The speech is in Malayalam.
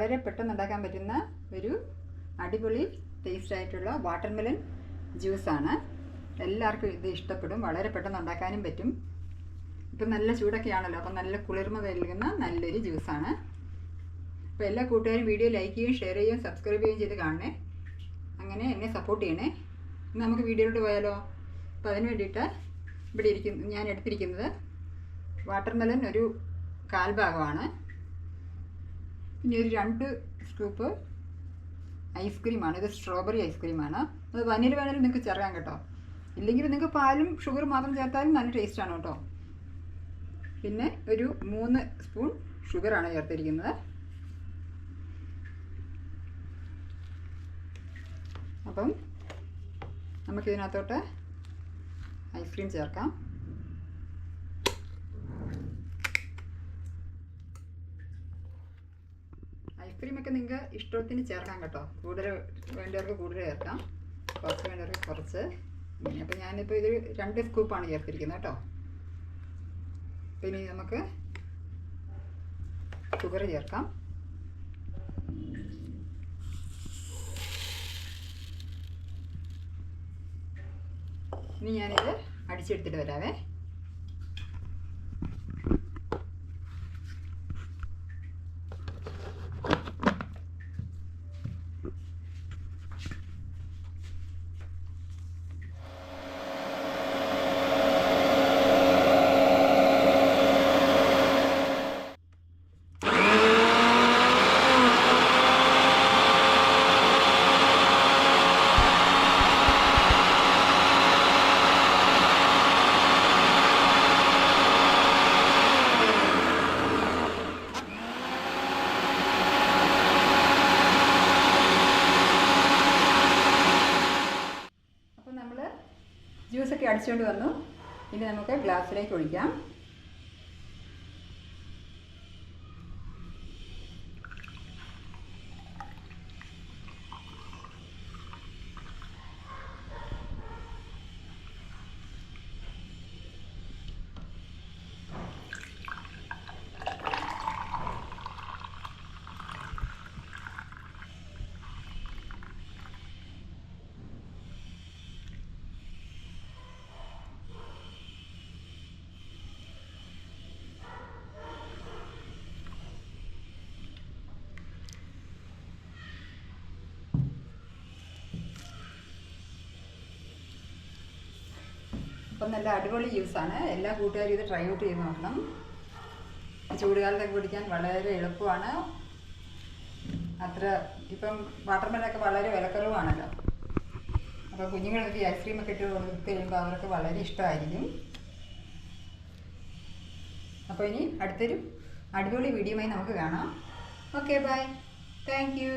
വളരെ പെട്ടെന്ന് ഉണ്ടാക്കാൻ പറ്റുന്ന ഒരു അടിപൊളി ടേസ്റ്റ് ആയിട്ടുള്ള വാട്ടർമെലൺ ജ്യൂസാണ്. എല്ലാവർക്കും ഇത് ഇഷ്ടപ്പെടും. വളരെ പെട്ടെന്ന് ഉണ്ടാക്കാനും പറ്റും. ഇപ്പം നല്ല ചൂടൊക്കെ ആണല്ലോ, അപ്പം നല്ല കുളിർമ നൽകുന്ന നല്ലൊരു ജ്യൂസാണ്. അപ്പോൾ എല്ലാ കൂട്ടുകാരും വീഡിയോ ലൈക്ക് ചെയ്യുകയും ഷെയർ ചെയ്യുകയും സബ്സ്ക്രൈബ് ചെയ്യുകയും ചെയ്ത് കാണണേ. അങ്ങനെ എന്നെ സപ്പോർട്ട് ചെയ്യണേ. ഇന്ന് നമുക്ക് വീഡിയോയിലോട്ട് പോയാലോ? അപ്പോൾ അതിന് വേണ്ടിയിട്ട് ഞാൻ എടുത്തിരിക്കുന്നത് വാട്ടർമെലൺ ഒരു 1/4 ഭാഗമാണ്. പിന്നെ ഒരു 2 സ്കൂപ്പ് ഐസ്ക്രീമാണ്. ഇത് സ്ട്രോബെറി ഐസ്ക്രീമാണ്. അത് വനില വേണമെങ്കിൽ നിങ്ങൾക്ക് ചേർക്കാം കേട്ടോ. ഇല്ലെങ്കിൽ നിങ്ങൾക്ക് പാലും ഷുഗറും മാത്രം ചേർത്താലും നല്ല ടേസ്റ്റാണ് കേട്ടോ. പിന്നെ ഒരു 3 സ്പൂൺ ഷുഗറാണ് ചേർത്തിരിക്കുന്നത്. അപ്പം നമുക്കിതിനകത്തോട്ട് ഐസ്ക്രീം ചേർക്കാം. ഐസ്ക്രീമൊക്കെ നിങ്ങൾക്ക് ഇഷ്ടത്തിന് ചേർക്കാം കേട്ടോ. കൂടുതൽ വേണ്ടവർക്ക് കൂടുതൽ ചേർക്കാം, കുറച്ച് വേണ്ടവർക്ക് കുറച്ച്. അപ്പോൾ ഞാനിപ്പോൾ ഇത് 2 സ്കൂപ്പാണ് ചേർത്തിരിക്കുന്നത് കേട്ടോ. പിന്നെ നമുക്ക് ഷുഗർ ചേർക്കാം. ഇനി ഞാനിത് അടിച്ചെടുത്തിട്ട് വരാവേ. ജ്യൂസൊക്കെ അടിച്ചുകൊണ്ട് വന്നു. ഇനി നമുക്ക് ഗ്ലാസ്സിലേക്ക് ഒഴിക്കാം. അപ്പം നല്ല അടിപൊളി ജ്യൂസാണ്. എല്ലാ കൂട്ടുകാരും ഇത് ട്രൈ ഔട്ട് ചെയ്ത് നോക്കണം. ചൂടുകാലത്തൊക്കെ കുടിക്കാൻ വളരെ എളുപ്പമാണ്. ഇപ്പം വാട്ടർമെലനൊക്കെ വളരെ വിലക്കുറവാണല്ലോ. അപ്പോൾ കുഞ്ഞുങ്ങൾക്ക് ഈ ഐസ്ക്രീമൊക്കെ ഇട്ട് കൊടുത്ത് കഴിയുമ്പോൾ അവർക്ക് വളരെ ഇഷ്ടമായിരിക്കും. അപ്പോൾ ഇനി അടുത്തൊരു അടിപൊളി വീഡിയോയുമായി നമുക്ക് കാണാം. Okay, bye. Thank U.